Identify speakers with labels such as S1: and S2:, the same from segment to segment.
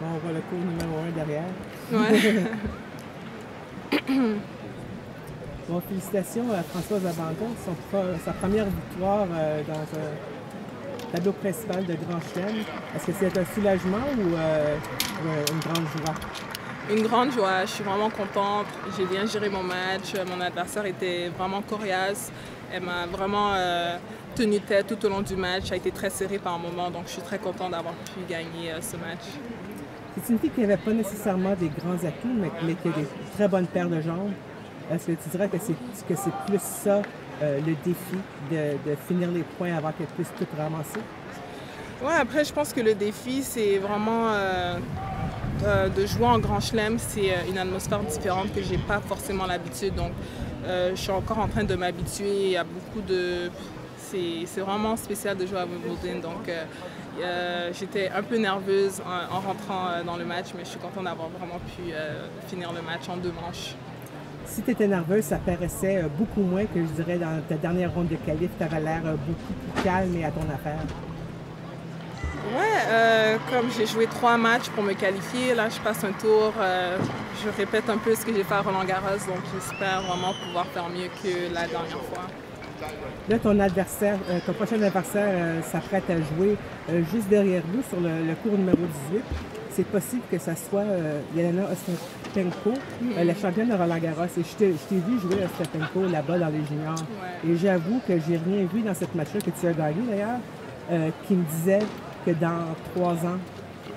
S1: Bon, on voit le cours numéro 1 derrière.
S2: Ouais.
S1: Bon, félicitations à Françoise Abanda, sa première victoire dans un tableau principal de Grand Chelem. Est-ce que c'est un soulagement ou une grande joie?
S2: Une grande joie, je suis vraiment contente. J'ai bien géré mon match. Mon adversaire était vraiment coriace. Elle m'a vraiment tenu tête tout au long du match. Ça a été très serré par moments, donc je suis très contente d'avoir pu gagner ce match.
S1: C'est une fille qui n'avait pas nécessairement des grands atouts, mais qui a des très bonnes paires de jambes. Est-ce que tu dirais que c'est plus ça, le défi, de finir les points avant qu'elle puisse tout ramasser?
S2: Ouais, après, je pense que le défi, c'est vraiment de jouer en Grand Chelem. C'est une atmosphère différente que je n'ai pas forcément l'habitude. Donc, je suis encore en train de m'habituer. Il y a beaucoup de... C'est vraiment spécial de jouer à Wimbledon. Donc, j'étais un peu nerveuse en rentrant dans le match, mais je suis contente d'avoir vraiment pu finir le match en 2 manches.
S1: Si tu étais nerveuse, ça paraissait beaucoup moins que, je dirais, dans ta dernière ronde de qualif. Tu avais l'air beaucoup plus calme et à ton affaire.
S2: Ouais, comme j'ai joué 3 matchs pour me qualifier, là je passe un tour, je répète un peu ce que j'ai fait à Roland-Garros, donc j'espère vraiment pouvoir faire mieux que la dernière fois.
S1: Là, ton prochain adversaire s'apprête à jouer juste derrière nous sur le cours numéro 18. C'est possible que ça soit Jelena Ostapenko, la championne de Roland-Garros. Et je t'ai vu jouer Ostapenko là-bas dans les juniors.
S2: Ouais.
S1: Et j'avoue que j'ai rien vu dans cette match-là que tu as gagné d'ailleurs, qui me disait que dans 3 ans,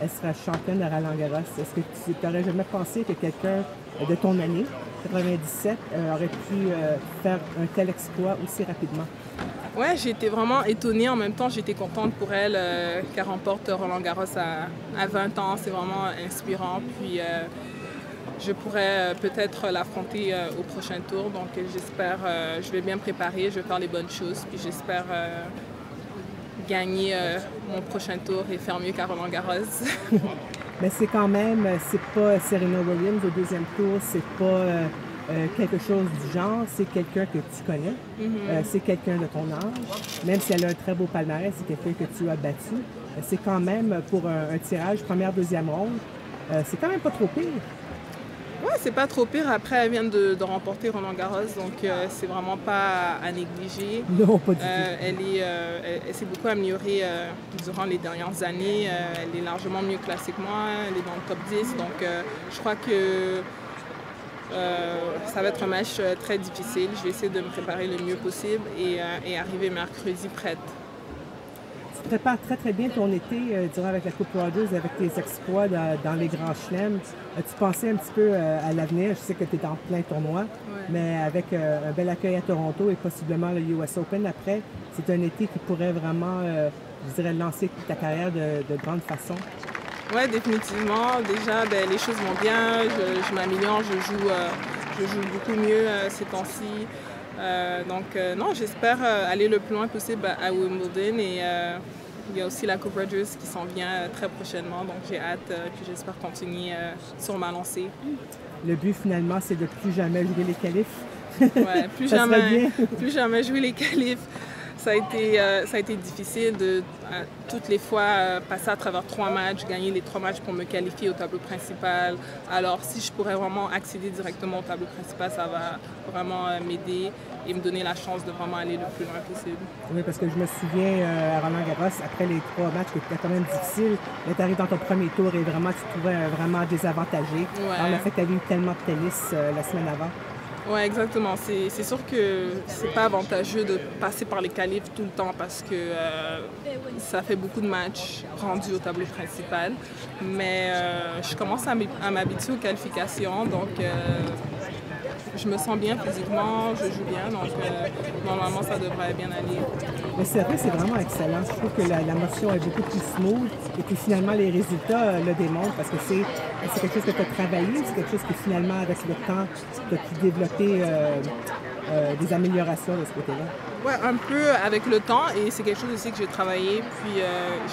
S1: elle sera championne de Roland-Garros. Est-ce que tu n'aurais jamais pensé que quelqu'un de ton année, 97, aurait pu faire un tel exploit aussi rapidement?
S2: Ouais, j'ai été vraiment étonnée. En même temps, j'étais contente pour elle qu'elle remporte Roland-Garros à 20 ans. C'est vraiment inspirant. Puis je pourrais peut-être l'affronter au prochain tour. Donc j'espère, je vais bien me préparer, je vais faire les bonnes choses. Puis j'espère gagner mon prochain tour et faire mieux qu'à Roland-Garros.
S1: Mais c'est quand même, c'est pas Serena Williams au deuxième tour, c'est pas quelque chose du genre, c'est quelqu'un que tu connais, c'est quelqu'un de ton âge, même si elle a un très beau palmarès, c'est quelqu'un que tu as battu. C'est quand même pour un tirage première, deuxième ronde, c'est quand même pas trop pire.
S2: Ouais, c'est pas trop pire. Après, elle vient de remporter Roland-Garros, donc c'est vraiment pas à négliger.
S1: Non, pas du tout.
S2: Elle s'est beaucoup améliorée durant les dernières années. Elle est largement mieux classée que moi. Elle est dans le top 10. Donc, je crois que ça va être un match très difficile. Je vais essayer de me préparer le mieux possible et arriver mercredi prête.
S1: Tu prépares très très bien ton été durant avec la Coupe Rogers, avec tes exploits dans les grands chelems. As-tu pensé un petit peu à l'avenir? Je sais que tu es en plein tournoi, mais avec un bel accueil à Toronto et possiblement le US Open après, c'est un été qui pourrait vraiment, je dirais, lancer ta carrière de grande façon.
S2: Oui, définitivement. Déjà, ben, les choses vont bien, je m'améliore, je joue beaucoup mieux ces temps-ci. Non, j'espère aller le plus loin possible à Wimbledon et il y a aussi la Coupe Rogers qui s'en vient très prochainement, donc j'ai hâte puis j'espère continuer sur ma lancée.
S1: Le but finalement, c'est de plus jamais jouer les qualifs.
S2: Ouais, plus jamais jouer les qualifs. Ça a été difficile de toutes les fois passer à travers 3 matchs, gagner les 3 matchs pour me qualifier au tableau principal. Alors si je pourrais vraiment accéder directement au tableau principal, ça va vraiment m'aider et me donner la chance de vraiment aller le plus loin possible.
S1: Oui, parce que je me souviens à Roland-Garros, après les 3 matchs qui étaient quand même difficiles, tu arrives dans ton premier tour et vraiment tu te trouvais vraiment désavantagé.
S2: Ouais.
S1: Alors le fait que tu avais eu tellement de tennis la semaine avant.
S2: Oui, exactement. C'est sûr que c'est pas avantageux de passer par les qualifs tout le temps parce que ça fait beaucoup de matchs rendus au tableau principal. Mais je commence à m'habituer aux qualifications, donc je me sens bien physiquement, je joue bien, donc normalement ça devrait bien aller.
S1: Le service c'est vraiment excellent. Je trouve que la motion est beaucoup plus smooth et puis finalement les résultats le démontrent parce que c'est quelque chose que tu as travaillé, c'est quelque chose que finalement avec le temps tu as pu développer des améliorations de ce côté-là.
S2: Oui, un peu avec le temps et c'est quelque chose aussi que j'ai travaillé. Puis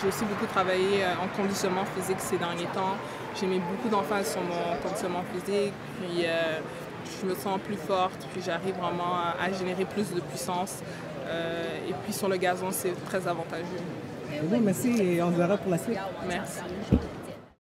S2: j'ai aussi beaucoup travaillé en conditionnement physique ces derniers temps. J'ai mis beaucoup d'emphase sur mon conditionnement physique. Puis je me sens plus forte, puis j'arrive vraiment à générer plus de puissance. Et puis sur le gazon, c'est très avantageux.
S1: Bon, merci et on se verra pour la suite.
S2: Merci.